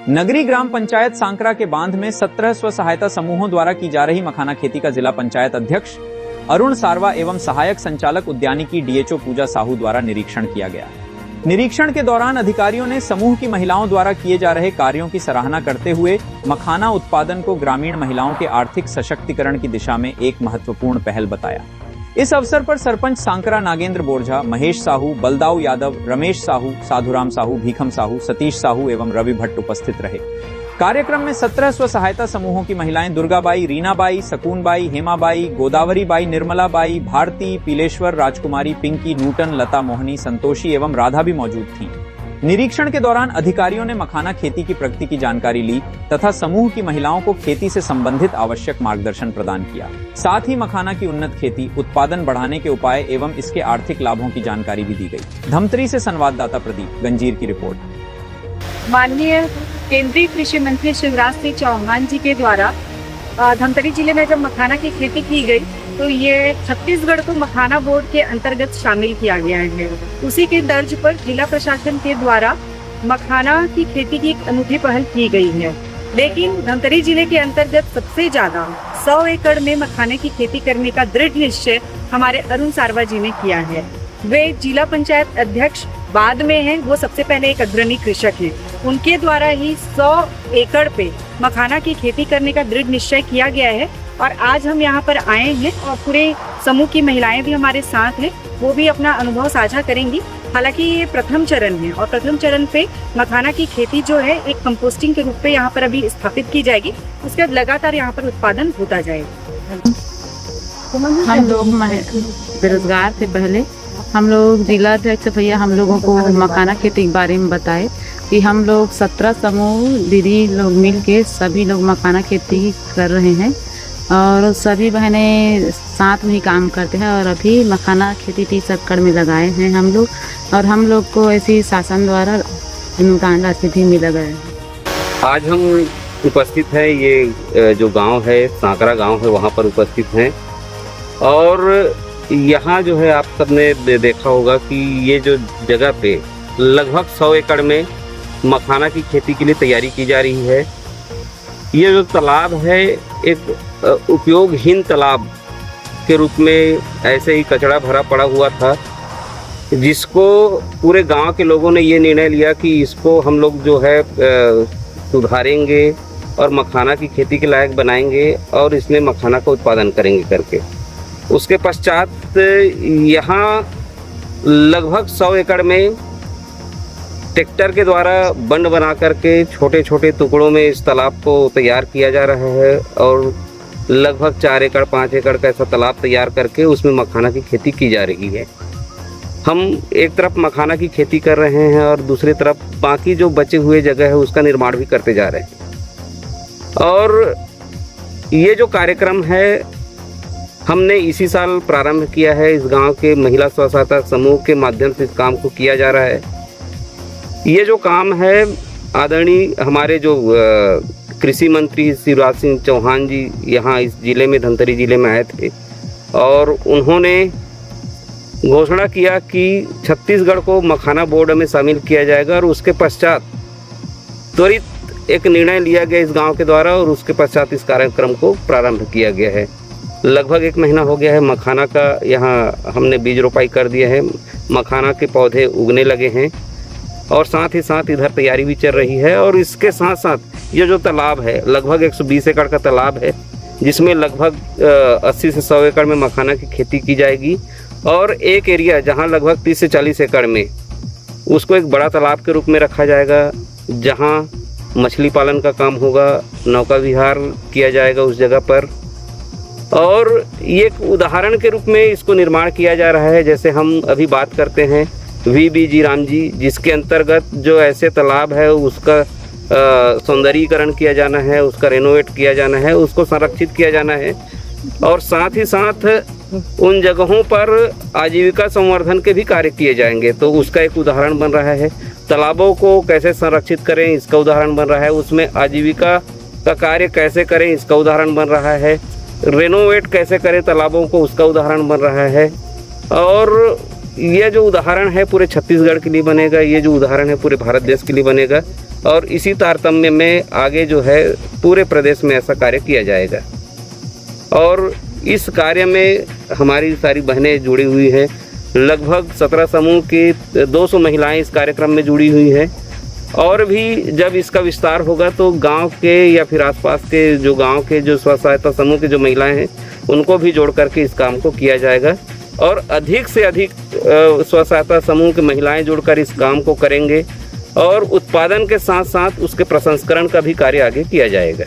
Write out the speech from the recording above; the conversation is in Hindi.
नगरी ग्राम पंचायत सांकरा के बांध में 17 स्व सहायता समूहों द्वारा की जा रही मखाना खेती का जिला पंचायत अध्यक्ष अरुण सारवा एवं सहायक संचालक उद्यानिकी डीएचओ पूजा साहू द्वारा निरीक्षण किया गया। निरीक्षण के दौरान अधिकारियों ने समूह की महिलाओं द्वारा किए जा रहे कार्यों की सराहना करते हुए मखाना उत्पादन को ग्रामीण महिलाओं के आर्थिक सशक्तिकरण की दिशा में एक महत्वपूर्ण पहल बताया। इस अवसर पर सरपंच सांकरा नागेंद्र बोरझा, महेश साहू, बलदाऊ यादव, रमेश साहू, साधुराम साहू, भीखम साहू, सतीश साहू एवं रवि भट्ट उपस्थित रहे। कार्यक्रम में 17 स्व सहायता समूहों की महिलाएं दुर्गाबाई, रीनाबाई, सकूनबाई, हेमाबाई, गोदावरीबाई, निर्मलाबाई, भारती, पीलेश्वर, राजकुमारी, पिंकी, नूटन, लता मोहनी, संतोषी एवं राधा भी मौजूद थीं। निरीक्षण के दौरान अधिकारियों ने मखाना खेती की प्रगति की जानकारी ली तथा समूह की महिलाओं को खेती से संबंधित आवश्यक मार्गदर्शन प्रदान किया। साथ ही मखाना की उन्नत खेती, उत्पादन बढ़ाने के उपाय एवं इसके आर्थिक लाभों की जानकारी भी दी गई। धमतरी से संवाददाता प्रदीप गंजीर की रिपोर्ट। माननीय केंद्रीय कृषि मंत्री शिवराज सिंह चौहान जी के द्वारा धमतरी जिले में जब मखाना की खेती की गई तो ये छत्तीसगढ़ को मखाना बोर्ड के अंतर्गत शामिल किया गया है। उसी के तर्ज पर जिला प्रशासन के द्वारा मखाना की खेती की एक अनूठी पहल की गई है। लेकिन धमतरी जिले के अंतर्गत सबसे ज्यादा 100 एकड़ में मखाने की खेती करने का दृढ़ निश्चय हमारे अरुण सारवा जी ने किया है। वे जिला पंचायत अध्यक्ष बाद में हैं, वो सबसे पहले एक अग्रणी कृषक हैं। उनके द्वारा ही 100 एकड़ पे मखाना की खेती करने का दृढ़ निश्चय किया गया है और आज हम यहाँ पर आए हैं और पूरे समूह की महिलाएं भी हमारे साथ हैं, वो भी अपना अनुभव साझा करेंगी। हालांकि ये प्रथम चरण है और प्रथम चरण पे मखाना की खेती जो है एक कंपोस्टिंग के रूप में यहाँ पर अभी स्थापित की जाएगी। उसके बाद लगातार यहाँ पर उत्पादन होता जाएगा। हम लोग बेरोजगार थे पहले, हम लोग जिला अध्यक्ष भैया हम लोगों को मखाना खेती के बारे में बताए कि हम लोग 17 समूह दीदी लोग मिल के सभी लोग मखाना खेती कर रहे हैं और सभी बहनें साथ में ही काम करते हैं और अभी मखाना खेती 30 एकड़ में लगाए हैं हम लोग और हम लोग को ऐसी शासन द्वारा अनुदान राशि भी मिला गया है। आज हम उपस्थित हैं, ये जो गांव है सांकरा गांव है वहां पर उपस्थित हैं और यहाँ जो है आप सबने देखा होगा कि ये जो जगह पे लगभग 100 एकड़ में मखाना की खेती के लिए तैयारी की जा रही है। ये जो तालाब है एक उपयोगहीन तालाब के रूप में ऐसे ही कचरा भरा पड़ा हुआ था, जिसको पूरे गांव के लोगों ने ये निर्णय लिया कि इसको हम लोग जो है सुधारेंगे और मखाना की खेती के लायक बनाएंगे और इसमें मखाना का उत्पादन करेंगे करके। उसके पश्चात यहाँ लगभग 100 एकड़ में ट्रैक्टर के द्वारा बंड बना करके छोटे छोटे टुकड़ों में इस तालाब को तैयार किया जा रहा है और लगभग 4 एकड़ 5 एकड़ का ऐसा तालाब तैयार करके उसमें मखाना की खेती की जा रही है। हम एक तरफ मखाना की खेती कर रहे हैं और दूसरी तरफ बाकी जो बचे हुए जगह है उसका निर्माण भी करते जा रहे हैं। और ये जो कार्यक्रम है हमने इसी साल प्रारंभ किया है। इस गांव के महिला स्व सहायता समूह के माध्यम से इस काम को किया जा रहा है। ये जो काम है आदरणीय हमारे जो कृषि मंत्री शिवराज सिंह चौहान जी यहाँ इस जिले में धमतरी जिले में आए थे और उन्होंने घोषणा किया कि छत्तीसगढ़ को मखाना बोर्ड में शामिल किया जाएगा और उसके पश्चात त्वरित एक निर्णय लिया गया इस गांव के द्वारा और उसके पश्चात इस कार्यक्रम को प्रारंभ किया गया है। लगभग 1 महीना हो गया है मखाना का, यहाँ हमने बीज रोपाई कर दिया है, मखाना के पौधे उगने लगे हैं और साथ ही साथ इधर तैयारी भी चल रही है। और इसके साथ साथ ये जो तालाब है लगभग 120 एकड़ का तालाब है जिसमें लगभग 80 से 100 एकड़ में मखाना की खेती की जाएगी और एक एरिया जहाँ लगभग 30 से 40 एकड़ में उसको एक बड़ा तालाब के रूप में रखा जाएगा जहाँ मछली पालन का काम होगा, नौका विहार किया जाएगा उस जगह पर। और ये एक उदाहरण के रूप में इसको निर्माण किया जा रहा है। जैसे हम अभी बात करते हैं VBG राम जी, जिसके अंतर्गत जो ऐसे तालाब है उसका सौंदर्यीकरण किया जाना है, उसका रेनोवेट किया जाना है, उसको संरक्षित किया जाना है और साथ ही साथ उन जगहों पर आजीविका संवर्धन के भी कार्य किए जाएंगे। तो उसका एक उदाहरण बन रहा है। तालाबों को कैसे संरक्षित करें इसका उदाहरण बन रहा है, उसमें आजीविका का कार्य कैसे करें इसका उदाहरण बन रहा है, रेनोवेट कैसे करें तालाबों को उसका उदाहरण बन रहा है। और ये जो उदाहरण है पूरे छत्तीसगढ़ के लिए बनेगा, ये जो उदाहरण है पूरे भारत देश के लिए बनेगा। और इसी तारतम्य में आगे जो है पूरे प्रदेश में ऐसा कार्य किया जाएगा। और इस कार्य में हमारी सारी बहनें जुड़ी हुई हैं। लगभग 17 समूह की 200 महिलाएं इस कार्यक्रम में जुड़ी हुई हैं। और भी जब इसका विस्तार होगा तो गांव के या फिर आसपास के जो गांव के जो स्व सहायता समूह की जो महिलाएं हैं उनको भी जोड़ करके इस काम को किया जाएगा। और अधिक से अधिक स्व सहायता समूह की महिलाएं जुड़कर इस काम को करेंगे और उत्पादन के साथ साथ उसके प्रसंस्करण का भी कार्य आगे किया जाएगा।